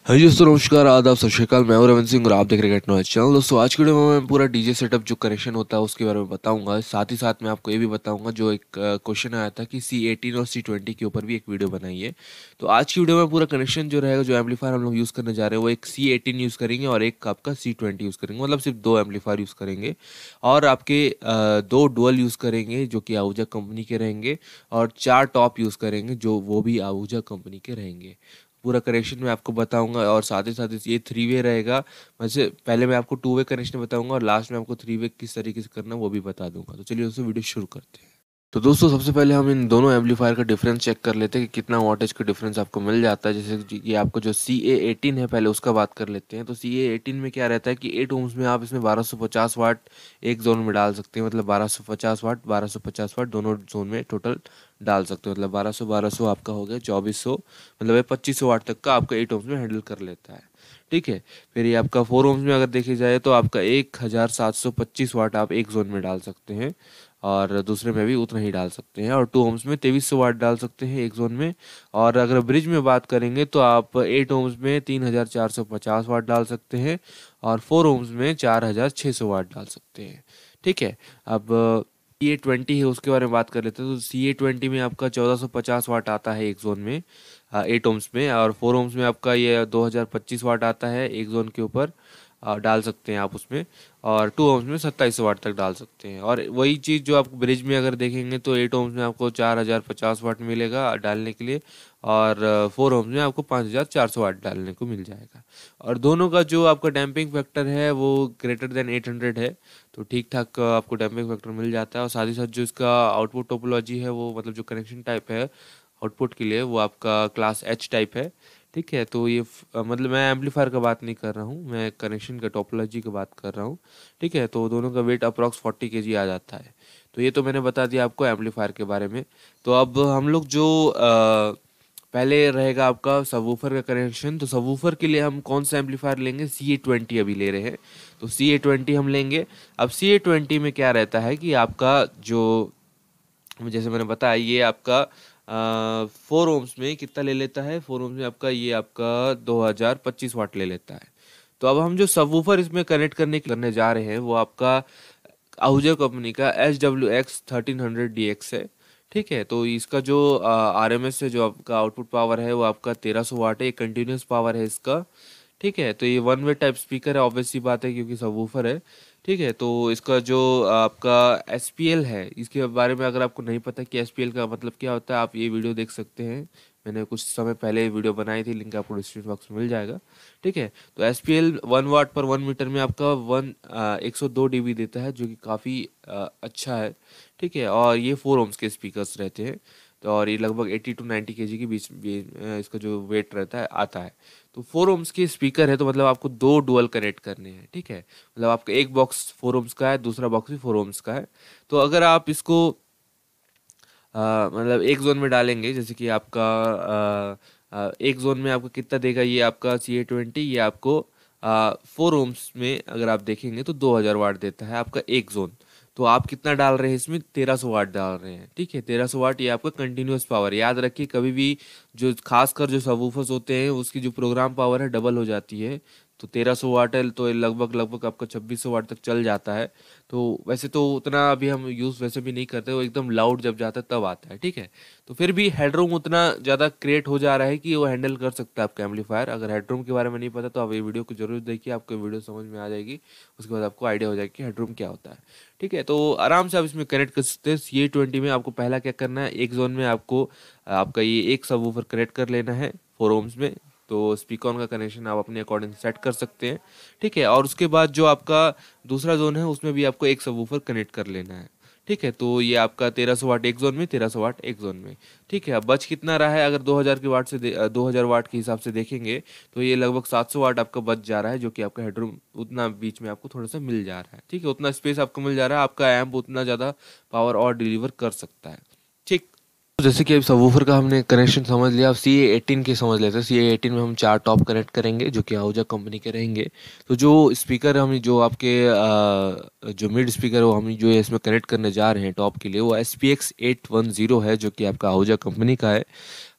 हाँ जी दोस्तों, नमस्कार, आदाब, सत श्री अकाल। मैं हूं रविंद्र सिंह और आप देख रहे हैं टेक्नोलॉजी चैनल। दोस्तों आज की वीडियो में मैं पूरा डीजे सेटअप जो कनेक्शन होता है उसके बारे में बताऊंगा। साथ ही साथ मैं आपको ये भी बताऊंगा, जो एक क्वेश्चन आया था कि C18 और C20 के ऊपर भी एक वीडियो बनाइए। तो आज की वीडियो में पूरा कनेक्शन जो रहेगा, जो एम्पलीफायर हम लोग यूज़ करने जा रहे हैं, वो एक C18 यूज़ करेंगे और एक आपका C20 यूज़ करेंगे। मतलब सिर्फ दो एम्पलीफायर यूज़ करेंगे और आपके दो डुअल यूज़ करेंगे जो कि आहूजा कंपनी के रहेंगे, और चार टॉप यूज़ करेंगे जो वो भी आहूजा कंपनी के रहेंगे। पूरा कनेक्शन मैं आपको बताऊंगा और साथ ही साथ ये थ्री वे रहेगा। वैसे पहले मैं आपको टू वे कनेक्शन बताऊंगा और लास्ट में आपको थ्री वे किस तरीके से करना है वो भी बता दूंगा। तो चलिए दोस्तों वीडियो शुरू करते हैं। तो दोस्तों सबसे पहले हम इन दोनों एम्पलीफायर का डिफरेंस चेक कर लेते हैं कि कितना वाटेज का डिफरेंस आपको मिल जाता है। जैसे कि ये आपको जो CA18 है, पहले उसका बात कर लेते हैं। तो CA18 में क्या रहता है कि 8 ओम्स में आप इसमें 1250 वाट एक जोन में डाल सकते हैं। मतलब 1250 वाट 1250 वाट दोनों जोन में टोटल डाल सकते हो। मतलब 1200 आपका हो गया 2400, मतलब ये 2500 वाट तक का आपका 8 ओम्स में हैंडल कर लेता है। ठीक है। फिर ये आपका 4 ओम्स में अगर देखी जाए तो आपका 1725 वाट आप एक जोन में डाल सकते हैं और दूसरे में भी उतना ही डाल सकते हैं। और 2 ओम्स में 2300 वाट डाल सकते हैं एक जोन में। और अगर ब्रिज में बात करेंगे तो आप 8 ओम्स में 3450 वाट डाल सकते हैं और 4 ओम्स में 4600 वाट डाल सकते हैं। ठीक है। अब CA20 है, उसके बारे में बात कर लेते हैं। तो CA20 में आपका 1450 वाट आता है एक जोन में 8 ओम्स में, और 4 ओम्स में आपका ये 2025 वाट आता है एक जोन के ऊपर डाल सकते हैं आप उसमें। और 2 ओम्स में 2700 वाट तक डाल सकते हैं। और वही चीज़ जो आप ब्रिज में अगर देखेंगे तो 8 ओम्स में आपको 4050 वाट मिलेगा डालने के लिए, और 4 ओम्स में आपको 5400 वाट डालने को मिल जाएगा। और दोनों का जो आपका डैम्पिंग फैक्टर है वो ग्रेटर देन 800 है। तो ठीक ठाक आपको डैम्पिंग फैक्टर मिल जाता है। और साथ ही साथ जो इसका आउटपुट टोपोलॉजी है, वो मतलब जो कनेक्शन टाइप है आउटपुट के लिए, वो आपका क्लास H टाइप है। ठीक है। तो ये मतलब मैं एम्पलीफायर का बात नहीं कर रहा हूँ, मैं कनेक्शन का टोपोलॉजी की बात कर रहा हूँ। ठीक है। तो दोनों का वेट अप्रॉक्स 40 kg आ जाता है। तो ये तो मैंने बता दिया आपको एम्पलीफायर के बारे में। तो अब हम लोग जो पहले रहेगा आपका सबवूफर का कनेक्शन। तो सबवूफर के लिए हम कौन सा एम्पलीफायर लेंगे? CA20 अभी ले रहे हैं। तो CA20 हम लेंगे। अब CA20 में क्या रहता है कि आपका जो, जैसे मैंने बताया, ये आपका 4 ओम्स में कितना ले लेता है? 4 ओम्स में आपका ये आपका 2025 वाट ले लेता है। तो अब हम जो सबवूफर इसमें कनेक्ट करने जा रहे हैं वो आपका आहूजा कंपनी का SWX1300DX है। ठीक है। तो इसका जो RMS है, जो आपका आउटपुट पावर है, वो आपका 1300 वाट है। कंटिन्यूस पावर है इसका। ठीक है। तो ये वन वे टाइप स्पीकर है, ऑब्वियस सी बात है क्योंकि सबवूफर है। ठीक है। तो इसका जो आपका SPL है, इसके बारे में अगर आपको नहीं पता कि SPL का मतलब क्या होता है, आप ये वीडियो देख सकते हैं। मैंने कुछ समय पहले वीडियो बनाई थी, लिंक आपको डिस्क्रिप्शन बॉक्स में मिल जाएगा। ठीक है। तो SPL 1 वाट पर 1 मीटर में आपका 102 dB देता है, जो कि काफ़ी अच्छा है। ठीक है। और ये 4 ओम्स के स्पीकर्स रहते हैं। तो और ये लगभग 80 to 90 kg के बीच इसका जो वेट रहता है आता है। तो 4 ओम्स के स्पीकर है, तो मतलब आपको दो डुअल कनेक्ट करने हैं। ठीक है। मतलब आपका एक बॉक्स 4 ओम्स का है, दूसरा बॉक्स भी 4 ओम्स का है। तो अगर आप इसको मतलब एक जोन में डालेंगे, जैसे कि आपका एक जोन में आपको कितना देगा? ये आपका CA20 ये आपको 4 ओम्स में अगर आप देखेंगे तो 2000 वाट देता है आपका एक जोन। तो आप कितना डाल रहे हैं इसमें? 1300 वाट डाल रहे हैं। ठीक है। 1300 वाट ये आपका कंटिन्यूस पावर। याद रखिए कभी भी जो खासकर जो सबवूफर्स होते हैं उसकी जो प्रोग्राम पावर है डबल हो जाती है। तो 1300 वाट है तो ये लगभग लगभग आपका 2600 वाट तक चल जाता है। तो वैसे तो उतना अभी हम यूज़ वैसे भी नहीं करते, वो एकदम लाउड जब जाता है तब आता है। ठीक है। तो फिर भी हेडरूम उतना ज़्यादा क्रिएट हो जा रहा है कि वो हैंडल कर सकता है आपका एम्पलीफायर। अगर हेडरूम के बारे में नहीं पता तो आप ये वीडियो को जरूर देखिए, आपको वीडियो समझ में आ जाएगी। उसके बाद आपको आइडिया हो जाएगा कि हेडरूम क्या होता है। ठीक है। तो आराम से आप इसमें कनेक्ट कर सकते हैं। CA20 में आपको पहला क्या करना है, एक जोन में आपको आपका ये एक सबवूफर कनेक्ट कर लेना है 4 ओम्स में। तो स्पीकर का कनेक्शन आप अपने अकॉर्डिंग सेट कर सकते हैं। ठीक है। और उसके बाद जो आपका दूसरा जोन है उसमें भी आपको एक सबवूफर कनेक्ट कर लेना है। ठीक है। तो ये आपका 1300 वाट एक जोन में, 1300 वाट एक जोन में। ठीक है। अब बच कितना रहा है? अगर 2000 की वाट से 2000 वाट के हिसाब से देखेंगे तो ये लगभग 700 वाट आपका बच जा रहा है, जो कि आपका हेडरूम उतना बीच में आपको थोड़ा सा मिल जा रहा है। ठीक है। उतना स्पेस आपको मिल जा रहा है, आपका एम्प उतना ज़्यादा पावर और डिलीवर कर सकता है। ठीक। तो जैसे कि अब सबवूफर का हमने कनेक्शन समझ लिया, अब CA18 के समझ लेते हैं। CA18 में हम चार टॉप कनेक्ट करेंगे जो कि आहूजा कंपनी के रहेंगे। तो जो स्पीकर हम जो आपके जो मिड स्पीकर वो हम जो इसमें कनेक्ट करने जा रहे हैं टॉप के लिए, वो SPX 810 है, जो कि आपका आहूजा कंपनी का है।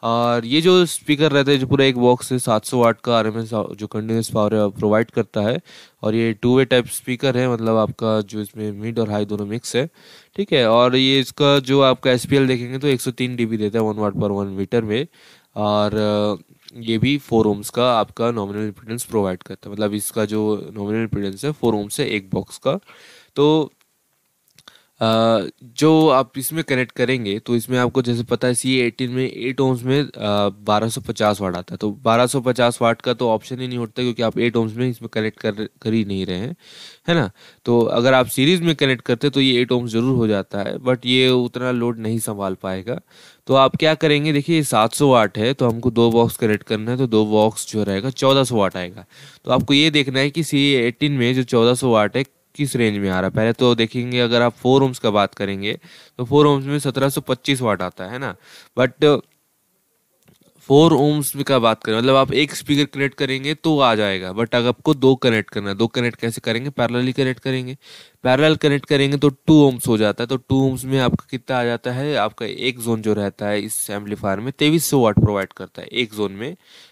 और ये जो स्पीकर रहता है जो पूरा एक बॉक्स है 700 वाट का आरएमएस जो कंटिन्यूस पावर प्रोवाइड करता है। और ये टू वे टाइप स्पीकर है, मतलब आपका जो इसमें मिड और हाई दोनों मिक्स है। ठीक है, और ये इसका जो आपका एसपीएल देखेंगे तो 103 डीबी देता है 1 वाट पर 1 मीटर में। और ये भी 4 ओम्स का आपका नॉमिनल इम्पीडेंस प्रोवाइड करता है, मतलब इसका जो नॉमिनल इम्पीडेंस है 4 ओम्स है एक बॉक्स का। तो जो आप इसमें कनेक्ट करेंगे तो इसमें आपको जैसे पता है C18 में 8 ओम्स में 1250 वाट आता है। तो 1250 वाट का तो ऑप्शन ही नहीं उठता, क्योंकि आप 8 ओम्स में इसमें कनेक्ट कर ही नहीं रहे हैं, है ना। तो अगर आप सीरीज में कनेक्ट करते तो ये 8 ओम्स जरूर हो जाता है, बट ये उतना लोड नहीं संभाल पाएगा। तो आप क्या करेंगे, देखिए 700 वाट है तो हमको 2 बॉक्स कनेक्ट करना है, तो 2 बॉक्स जो रहेगा 1400 वाट आएगा। तो आपको ये देखना है कि C18 में जो 1400 वाट है किस रेंज में आ रहा है। पहले तो देखेंगे, अगर आप 4 ओम्स का बात करेंगे तो 4 ओम्स में 1725 वाट आता है ना। बट 4 ओम्स में का बात करें, मतलब आप एक स्पीकर कनेक्ट करेंगे तो आ जाएगा, बट अगर आपको 2 कनेक्ट करना है, 2 कनेक्ट कैसे करेंगे, पैरेलली कनेक्ट करेंगे। पैरेलल कनेक्ट करेंगे तो 2 ओम्स हो जाता है। तो 2 ओम्स में आपका कितना आ जाता है, आपका एक जोन जो रहता है इस एम्पलीफायर में 2300 वाट प्रोवाइड करता है एक जोन में,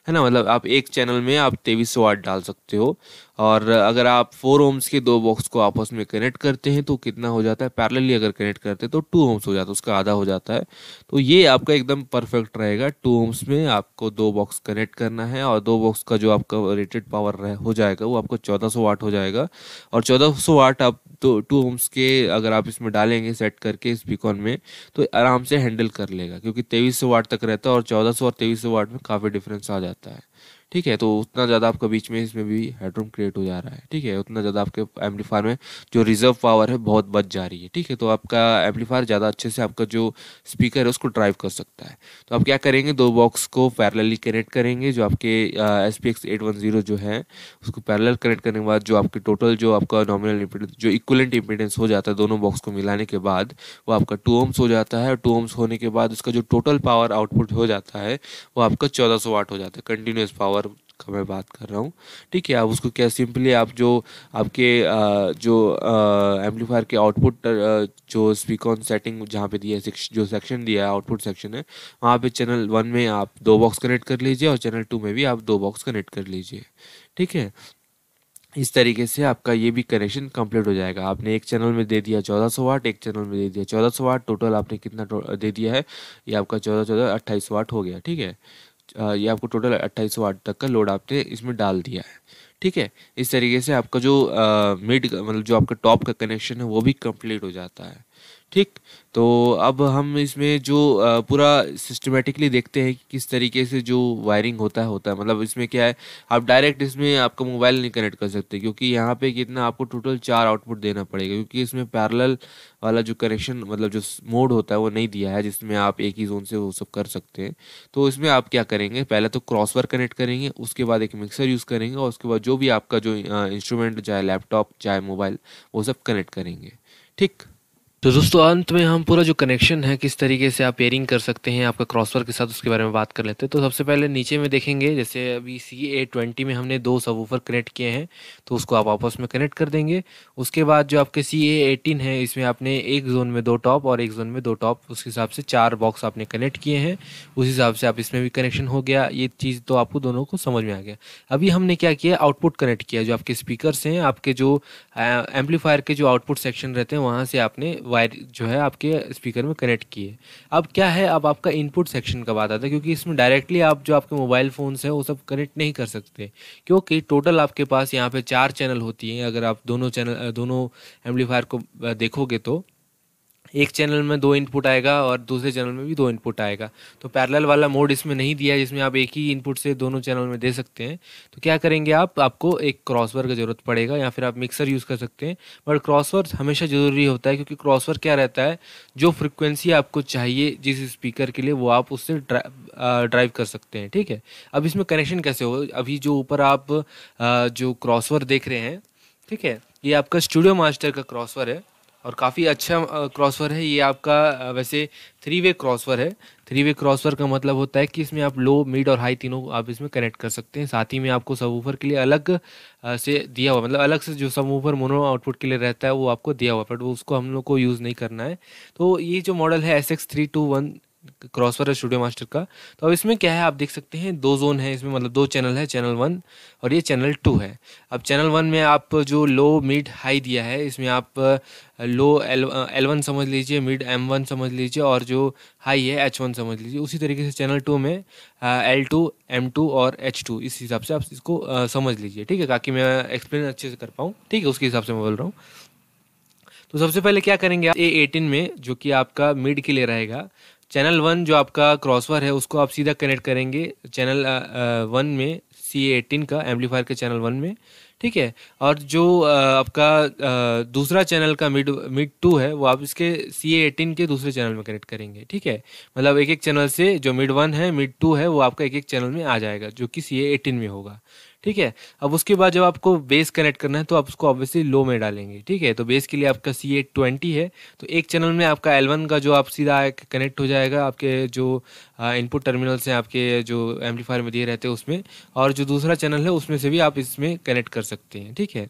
है ना। मतलब आप एक चैनल में आप 2300 वाट डाल सकते हो। और अगर आप 4 ओम्स के 2 बॉक्स को आपस में कनेक्ट करते हैं तो कितना हो जाता है, पैरेलली अगर कनेक्ट करते हैं तो 2 ओम्स हो जाता है, उसका आधा हो जाता है। तो ये आपका एकदम परफेक्ट रहेगा। 2 ओम्स में आपको 2 बॉक्स कनेक्ट करना है, और 2 बॉक्स का जो आपका रेटेड पावर हो जाएगा वो आपको 1400 वाट हो जाएगा। और 1400 वाट आप तो 2 ओम्स के अगर आप इसमें डालेंगे सेट करके स्पीकर में तो आराम से हैंडल कर लेगा, क्योंकि 2300 वाट तक रहता है और 1400 और 2300 वाट में काफ़ी डिफरेंस आ जाता है। ठीक है, तो उतना ज़्यादा आपका बीच में इसमें भी हेडरूम क्रिएट हो जा रहा है। ठीक है, उतना ज़्यादा आपके एम्पलीफायर में जो रिजर्व पावर है बहुत बच जा रही है। ठीक है, तो आपका एम्पलीफायर ज़्यादा अच्छे से आपका जो स्पीकर है उसको ड्राइव कर सकता है। तो आप क्या करेंगे, 2 बॉक्स को पैरेलली कनेक्ट करेंगे, जो आपके SPX810 जो है उसको पैरेलल कनेक्ट करने के बाद जो आपके टोटल जो आपका नॉमिनल इम्पीडेंस जो इक्विवेलेंट इम्पीडेंस हो जाता है दोनों बॉक्स को मिलाने के बाद, वो आपका 2 ओम्स हो जाता है। 2 ओम्स होने के बाद उसका जो टोटल पावर आउटपुट हो जाता है वो आपका 1400 वाट हो जाता है, कंटिन्यूस पावर का मैं बात कर रहा हूँ। ठीक है, आप उसको क्या सिंपली आप जो आपके जो एम्पलीफायर के आउटपुट जो स्पीकर सेटिंग जहाँ पे दिया है, जो सेक्शन दिया है आउटपुट सेक्शन है, वहाँ पे चैनल 1 में आप 2 बॉक्स कनेक्ट कर लीजिए और चैनल 2 में भी आप 2 बॉक्स कनेक्ट कर लीजिए। ठीक है, इस तरीके से आपका ये भी कनेक्शन कंप्लीट हो जाएगा। आपने एक चैनल में दे दिया 1400 वाट, एक चैनल में दे दिया 1400 वाट, टोटल आपने कितना दे दिया है, ये आपका 14 14 28 वाट हो गया। ठीक है, ये आपको टोटल 28 वाट तक का लोड आपने इसमें डाल दिया है। ठीक है, इस तरीके से आपका जो मिड मतलब जो आपका टॉप का कनेक्शन है वो भी कंप्लीट हो जाता है। ठीक, तो अब हम इसमें जो पूरा सिस्टमेटिकली देखते हैं कि किस तरीके से जो वायरिंग होता है। मतलब इसमें क्या है, आप डायरेक्ट इसमें आपका मोबाइल नहीं कनेक्ट कर सकते, क्योंकि यहाँ पे कितना आपको टोटल 4 आउटपुट देना पड़ेगा, क्योंकि इसमें पैरेलल वाला जो कनेक्शन मतलब जो मोड होता है वो नहीं दिया है जिसमें आप एक ही जोन से वो सब कर सकते हैं। तो इसमें आप क्या करेंगे, पहले तो क्रॉसवर कनेक्ट करेंगे, उसके बाद एक मिक्सर यूज़ करेंगे, और उसके बाद जो भी आपका जो इंस्ट्रूमेंट चाहे लैपटॉप चाहे मोबाइल वो सब कनेक्ट करेंगे। ठीक, तो दोस्तों अंत में हम पूरा जो कनेक्शन है किस तरीके से आप पेयरिंग कर सकते हैं आपका क्रॉसवर के साथ उसके बारे में बात कर लेते हैं। तो सबसे पहले नीचे में देखेंगे, जैसे अभी CA20 में हमने 2 सबवूफर कनेक्ट किए हैं तो उसको आप आपस में कनेक्ट कर देंगे। उसके बाद जो आपके CA18 है इसमें आपने एक जोन में 2 टॉप और एक जोन में 2 टॉप, उस हिसाब से 4 बॉक्स आपने कनेक्ट किए हैं, उस हिसाब से आप इसमें भी कनेक्शन हो गया। ये चीज़ तो आपको दोनों को समझ में आ गया। अभी हमने क्या किया, आउटपुट कनेक्ट किया, जो आपके स्पीकर्स हैं आपके जो एम्पलीफायर के जो आउटपुट सेक्शन रहते हैं वहाँ से आपने वायर जो है आपके स्पीकर में कनेक्ट किए। अब क्या है, अब आपका इनपुट सेक्शन का बात आता है, क्योंकि इसमें डायरेक्टली आप जो आपके मोबाइल फ़ोन्स हैं वो सब कनेक्ट नहीं कर सकते, क्योंकि टोटल आपके पास यहाँ पे 4 चैनल होती हैं। अगर आप दोनों एम्पलीफायर को देखोगे तो एक चैनल में 2 इनपुट आएगा और दूसरे चैनल में भी 2 इनपुट आएगा। तो पैरेलल वाला मोड इसमें नहीं दिया है जिसमें आप एक ही इनपुट से दोनों चैनल में दे सकते हैं। तो क्या करेंगे, आपको एक क्रॉसवर की ज़रूरत पड़ेगा, या फिर आप मिक्सर यूज़ कर सकते हैं। बट क्रॉसवर हमेशा ज़रूरी होता है, क्योंकि क्रॉसवर क्या रहता है, जो फ्रिक्वेंसी आपको चाहिए जिस स्पीकर के लिए वो आप उससे ड्राइव कर सकते हैं। ठीक है, अब इसमें कनेक्शन कैसे हो, अभी जो ऊपर आप जो क्रॉसवर देख रहे हैं, ठीक है, ये आपका स्टूडियो मास्टर का क्रॉसवर है और काफ़ी अच्छा क्रॉसवर है ये आपका। वैसे 3 वे क्रॉसवर है। 3 वे क्रॉसवर का मतलब होता है कि इसमें आप लो, मिड और हाई तीनों आप इसमें कनेक्ट कर सकते हैं। साथ ही में आपको सबवूफर के लिए अलग से दिया हुआ, मतलब अलग से जो सबवूफर मोनो आउटपुट के लिए रहता है वो आपको दिया हुआ, बट वो उसको हम लोग को यूज़ नहीं करना है। तो ये जो मॉडल है SX321 क्रॉसवर है स्टूडियो मास्टर का। तो अब इसमें क्या है, आप देख सकते हैं 2 ज़ोन है इसमें, मतलब 2 चैनल है, चैनल 1 और ये चैनल 2 है। अब चैनल 1 में आप जो लो, मिड, हाई दिया है, इसमें आप लो L1 समझ लीजिए, मिड M1 समझ लीजिए और जो हाई है H1 समझ लीजिए। उसी तरीके से चैनल 2 में L2, M2 और H2, इस हिसाब से आप इसको समझ लीजिए, ठीक है, ताकि मैं एक्सप्लेन अच्छे से कर पाऊँ, ठीक है, उसके हिसाब से मैं बोल रहा हूँ। तो सबसे पहले क्या करेंगे आप, A18 में जो कि आपका मिड के लिए रहेगा, चैनल 1 जो आपका क्रॉसवर है उसको आप सीधा कनेक्ट करेंगे चैनल 1 में, C18 का एम्पलीफायर के चैनल 1 में, ठीक है। और जो आपका दूसरा चैनल का मिड मिड 2 है वो आप इसके C18 के दूसरे चैनल में कनेक्ट करेंगे, ठीक है। मतलब एक एक चैनल से जो मिड 1 है, मिड 2 है, वो आपका एक एक चैनल में आ जाएगा जो कि C18 में होगा, ठीक है। अब उसके बाद जब आपको बेस कनेक्ट करना है तो आप उसको ऑब्वियसली लो में डालेंगे, ठीक है। तो बेस के लिए आपका C820 है, तो एक चैनल में आपका L1 का जो आप सीधा कनेक्ट हो जाएगा आपके जो इनपुट टर्मिनल्स हैं आपके जो एम्पलीफायर में दिए रहते हैं उसमें, और जो दूसरा चैनल है उसमें से भी आप इसमें कनेक्ट कर सकते हैं, ठीक है।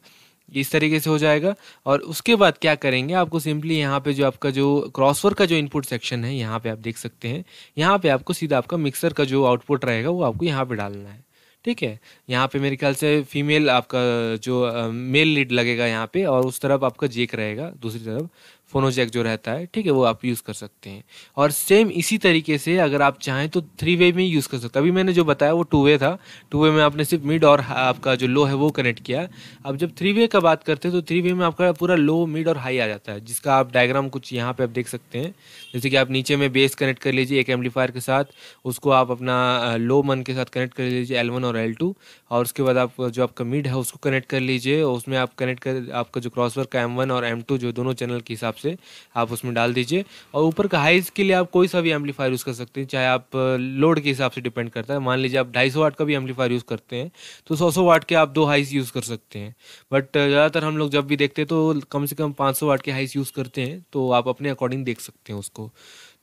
इस तरीके से हो जाएगा। और उसके बाद क्या करेंगे, आपको सिंपली यहाँ पे जो आपका जो क्रॉसवर का जो इनपुट सेक्शन है यहाँ पे आप देख सकते हैं, यहाँ पे आपको सीधा आपका मिक्सर का जो आउटपुट रहेगा वो आपको यहाँ पे डालना है, ठीक है। यहाँ पे मेरे ख्याल से फीमेल आपका जो मेल लीड लगेगा यहाँ पे, और उस तरफ आपका जेक रहेगा, दूसरी तरफ फोनो जैक जो रहता है, ठीक है, वो आप यूज़ कर सकते हैं। और सेम इसी तरीके से अगर आप चाहें तो 3 वे में यूज़ कर सकते हैं। अभी मैंने जो बताया वो 2 वे था, 2 वे में आपने सिर्फ मिड और आपका जो लो है वो कनेक्ट किया। अब जब 3 वे का बात करते हैं तो 3 वे में आपका पूरा लो, मिड और हाई आ जाता है, जिसका आप डायग्राम कुछ यहाँ पे आप देख सकते हैं। जैसे कि आप नीचे में बेस कनेक्ट कर लीजिए एक एम्पलीफायर के साथ, उसको आप अपना लो मन के साथ कनेक्ट कर लीजिए L1 और L2, और उसके बाद आप जो आपका मिड है उसको कनेक्ट कर लीजिए, और उसमें आप कनेक्ट कर आपका जो क्रॉसवर का M1 और M2 जो दोनों चैनल के हिसाब से आप उसमें डाल दीजिए। और ऊपर का हाइज के लिए आप कोई सा भी एम्पलीफायर यूज़ कर सकते हैं, चाहे आप लोड के हिसाब से डिपेंड करता है। मान लीजिए आप 250 वाट का भी एम्पलीफायर यूज़ करते हैं तो 100 वाट के आप 2 हाइज यूज़ कर सकते हैं। बट ज़्यादातर हम लोग जब भी देखते हैं तो कम से कम 500 वाट के हाइज यूज़ करते हैं, तो आप अपने अकॉर्डिंग देख सकते हैं उसको।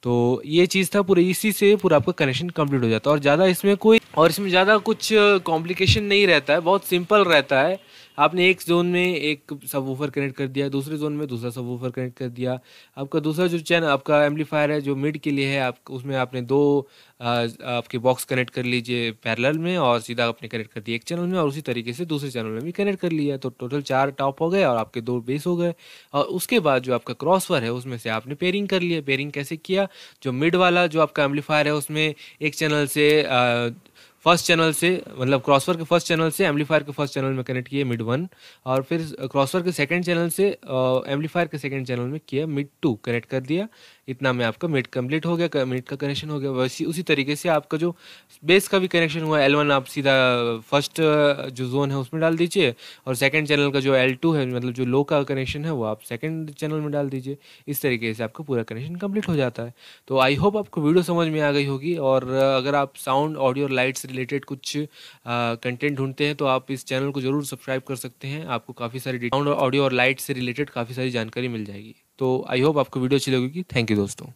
तो ये चीज़ था, पूरे इसी से पूरा आपका कनेक्शन कंप्लीट हो जाता है, और इसमें ज़्यादा कुछ कॉम्प्लिकेशन नहीं रहता है, बहुत सिंपल रहता है। आपने एक जोन में एक सबवूफर कनेक्ट कर दिया, दूसरे जोन में दूसरा सबवूफर कनेक्ट कर दिया। आपका दूसरा जो चैनल आपका एम्पलीफायर है जो मिड के लिए है, आप उसमें आपने 2 आपके बॉक्स कनेक्ट कर लीजिए पैरेलल में, और सीधा आपने कनेक्ट कर दिया एक चैनल में, और उसी तरीके से दूसरे चैनल में भी कनेक्ट कर लिया, तो टोटल 4 टॉप हो गए और आपके 2 बेस हो गए। और उसके बाद जो आपका क्रॉसवर है उसमें से आपने पेयरिंग कर लिया। पेयरिंग कैसे किया, जो मिड वाला जो आपका एम्पलीफायर है उसमें एक चैनल से फर्स्ट चैनल से, मतलब क्रॉसवर के फर्स्ट चैनल से एम्पलीफायर के फर्स्ट चैनल में कनेक्ट किए मिड 1, और फिर क्रॉसवर के सेकंड चैनल से एम्पलीफायर के सेकंड चैनल में किया मिड 2 कनेक्ट कर दिया। इतना में आपका मिड कंप्लीट हो गया, मिड का कनेक्शन हो गया। वैसे उसी तरीके से आपका जो बेस का भी कनेक्शन हुआ, L1 आप सीधा फर्स्ट जो जोन है उसमें डाल दीजिए, और सेकंड चैनल का जो L2 है, मतलब जो लो का कनेक्शन है, वो आप सेकंड चैनल में डाल दीजिए। इस तरीके से आपका पूरा कनेक्शन कंप्लीट हो जाता है। तो आई होप आपको वीडियो समझ में आ गई होगी, और अगर आप साउंड, ऑडियो, लाइट से रिलेटेड कुछ कंटेंट ढूंढते हैं तो आप इस चैनल को ज़रूर सब्सक्राइब कर सकते हैं। आपको काफ़ी सारी साउंड, ऑडियो और लाइट से रिलेटेड काफ़ी सारी जानकारी मिल जाएगी। तो आई होप आपको वीडियो अच्छी लगेगी। थैंक यू दोस्तों।